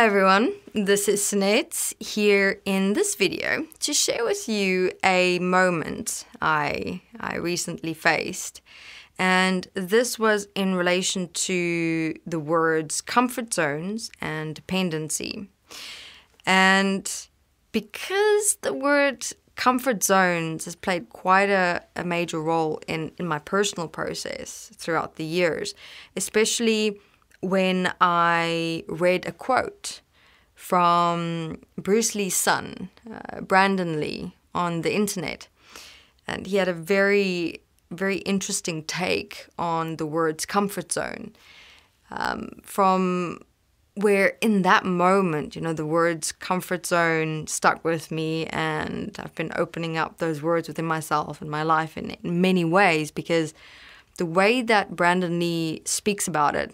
everyone, this is Sunette here in this video to share with you a moment I recently faced. And this was in relation to the words comfort zones and dependency. And because the word comfort zones has played quite a major role in my personal process throughout the years, especially when I read a quote from Bruce Lee's son, Brandon Lee, on the internet. And he had a very, very interesting take on the words comfort zone. From where in that moment, the words comfort zone stuck with me, and I've been opening up those words within myself and my life in many ways, because the way that Brandon Lee speaks about it,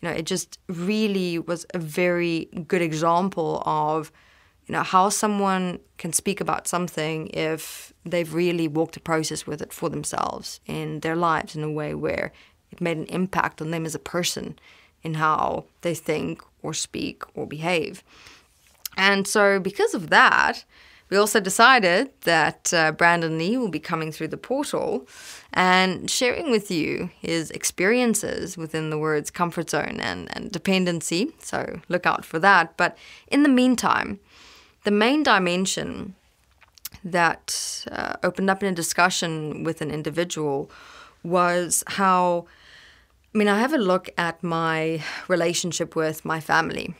it just really was a very good example of, how someone can speak about something if they've really walked a process with it for themselves in their lives in a way where it made an impact on them as a person in how they think or speak or behave. And so because of that, we also decided that Brandon Lee will be coming through the portal and sharing with you his experiences within the words comfort zone and dependency. So look out for that. But in the meantime, the main dimension that opened up in a discussion with an individual was how, I have a look at my relationship with my family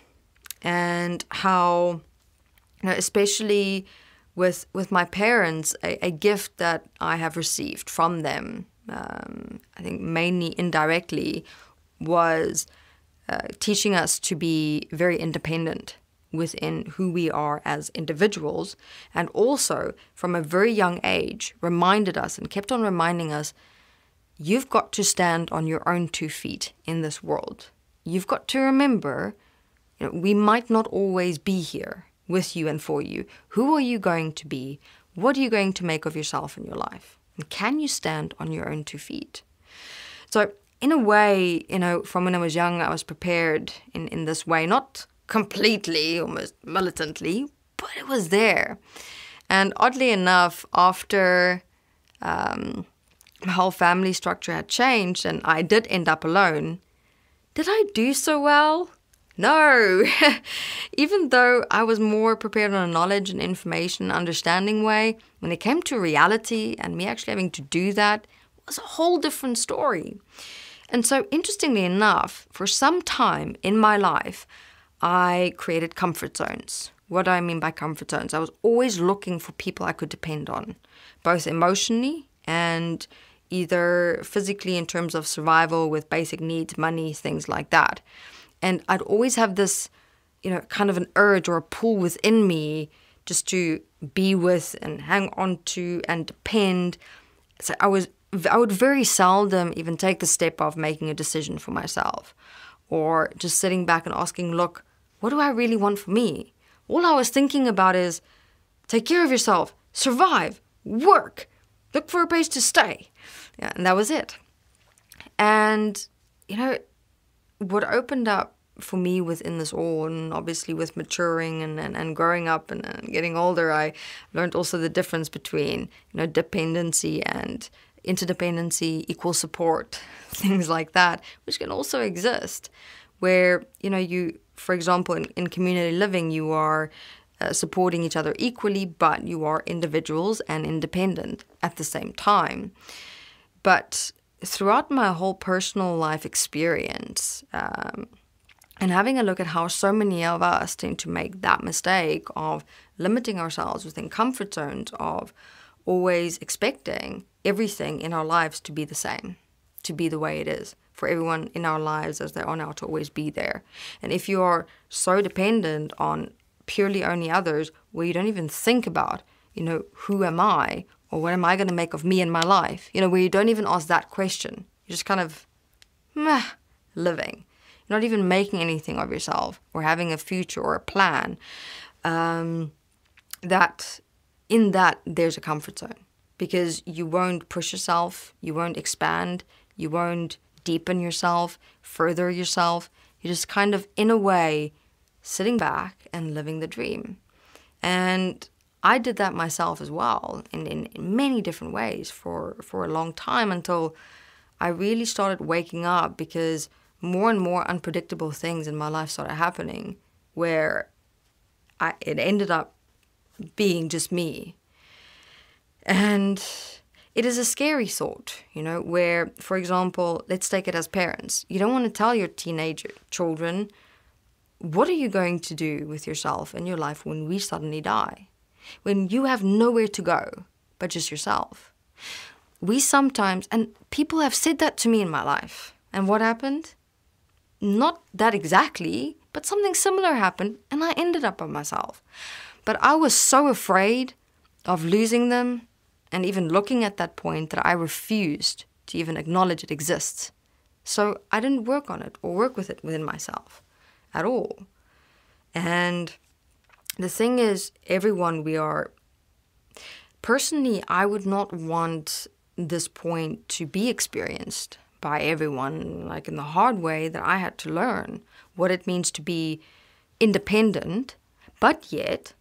and how, especially with my parents, a gift that I have received from them, I think mainly indirectly, was teaching us to be very independent within who we are as individuals, and also from a very young age reminded us and kept on reminding us, you've got to stand on your own 2 feet in this world. You've got to remember, we might not always be here with you and for you. Who are you going to be? What are you going to make of yourself in your life? And can you stand on your own 2 feet? So in a way, from when I was young, I was prepared in this way, not completely, almost militantly, but it was there. And oddly enough, after my whole family structure had changed and I did end up alone, did I do so well? No. Even though I was more prepared on a knowledge and information understanding way, when it came to reality and me actually having to do that, it was a whole different story. And so interestingly enough, for some time in my life, I created comfort zones. What do I mean by comfort zones? I was always looking for people I could depend on, both emotionally and either physically in terms of survival with basic needs, money, things like that. And I'd always have this, kind of an urge or a pull within me just to be with and hang on to and depend. So I would very seldom even take the step of making a decision for myself, or just sitting back and asking, look, what do I really want for me? All I was thinking about is take care of yourself, survive, work, look for a place to stay. Yeah, and that was it. And, what opened up for me within this all, and obviously with maturing and growing up and getting older, I learned also the difference between, dependency and interdependency, equal support, things like that, which can also exist, where, you, for example, in community living, you are supporting each other equally, but you are individuals and independent at the same time. But throughout my whole personal life experience, and having a look at how so many of us tend to make that mistake of limiting ourselves within comfort zones, of always expecting everything in our lives to be the same, to be the way it is, for everyone in our lives as they are now to always be there. And if you are so dependent on purely only others, where you don't even think about, who am I? Or what am I going to make of me in my life? Where you don't even ask that question. You're just kind of living. You're not even making anything of yourself or having a future or a plan. That in that there's a comfort zone, because you won't push yourself, you won't expand, you won't deepen yourself, further yourself. You just kind of, in a way, sitting back and living the dream. And I did that myself as well in many different ways for a long time, until I really started waking up, because more and more unpredictable things in my life started happening, where it ended up being just me. And it is a scary thought, where, for example, let's take it as parents. You don't want to tell your teenage children, what are you going to do with yourself and your life when we suddenly die? When you have nowhere to go but just yourself. We sometimes, and people have said that to me in my life. And what happened? Not that exactly, but something similar happened, and I ended up by myself. But I was so afraid of losing them, and even looking at that point, that I refused to even acknowledge it exists. So I didn't work on it or work with it within myself at all. And the thing is, personally, I would not want this point to be experienced by everyone, like in the hard way that I had to learn what it means to be independent, but yet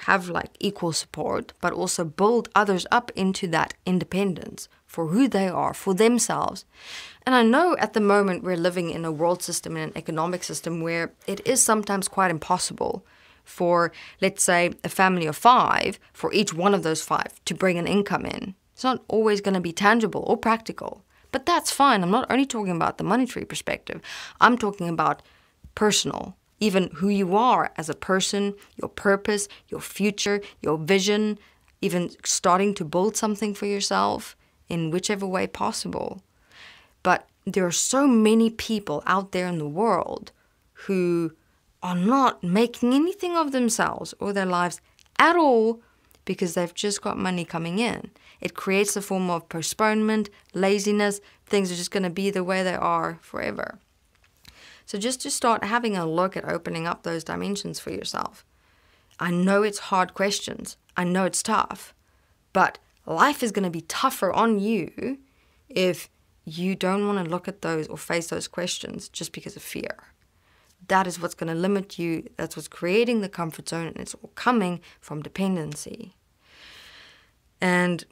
have like equal support, but also build others up into that independence for who they are, for themselves. And I know at the moment we're living in a world system and an economic system where it is sometimes quite impossible for, let's say, a family of 5, for each one of those 5 to bring an income in. It's not always going to be tangible or practical, but that's fine. I'm not only talking about the monetary perspective. I'm talking about personal, even who you are as a person, your purpose, your future, your vision, even starting to build something for yourself in whichever way possible. But there are so many people out there in the world who are not making anything of themselves or their lives at all because they've just got money coming in. It creates a form of postponement, laziness. Things are just going to be the way they are forever. So just to start having a look at opening up those dimensions for yourself. I know it's hard questions. I know it's tough. But life is going to be tougher on you if you don't want to look at those or face those questions just because of fear. That is what's going to limit you. That's what's creating the comfort zone, and it's all coming from dependency. And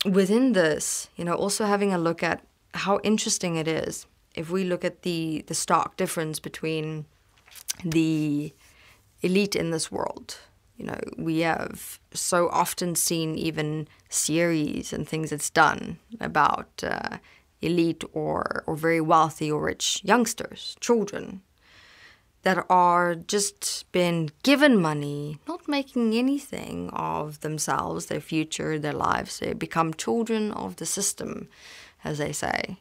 within this, also having a look at how interesting it is if we look at the stark difference between the elite in this world. We have so often seen even series and things that's done about elite or very wealthy or rich youngsters, children, that are just been given money, not making anything of themselves, their future, their lives. They become children of the system, as they say.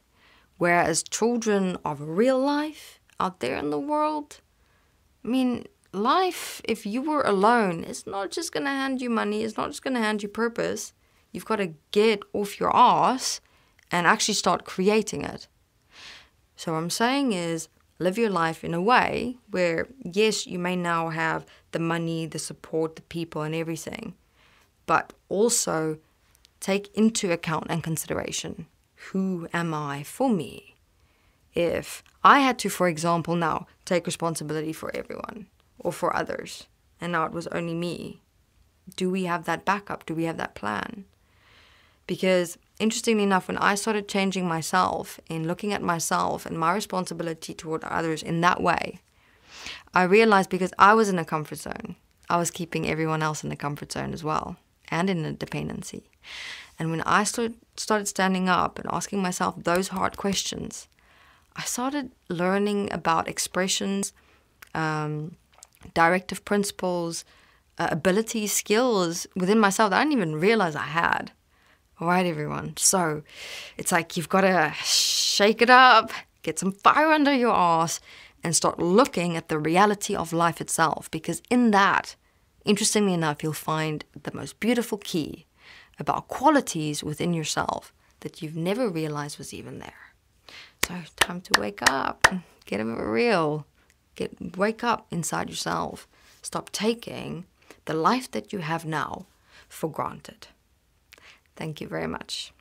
Whereas children of real life out there in the world, life, if you were alone, is not just going to hand you money. It's not just going to hand you purpose. You've got to get off your ass and actually start creating it. So what I'm saying is, live your life in a way where, yes, you may now have the money, the support, the people and everything, but also take into account and consideration, who am I for me? If I had to, for example, now take responsibility for everyone or for others, and now it was only me, do we have that backup? Do we have that plan? Because interestingly enough, when I started changing myself and looking at myself and my responsibility toward others in that way, I realized because I was in a comfort zone, I was keeping everyone else in a comfort zone as well, and in a dependency. And when I started standing up and asking myself those hard questions, I started learning about expressions, directive principles, abilities, skills within myself that I didn't even realize I had. All right, everyone. So it's like you've got to shake it up, get some fire under your ass, and start looking at the reality of life itself. Because in that, interestingly enough, you'll find the most beautiful key about qualities within yourself that you've never realized was even there. So time to wake up, get a bit real, wake up inside yourself. Stop taking the life that you have now for granted. Thank you very much.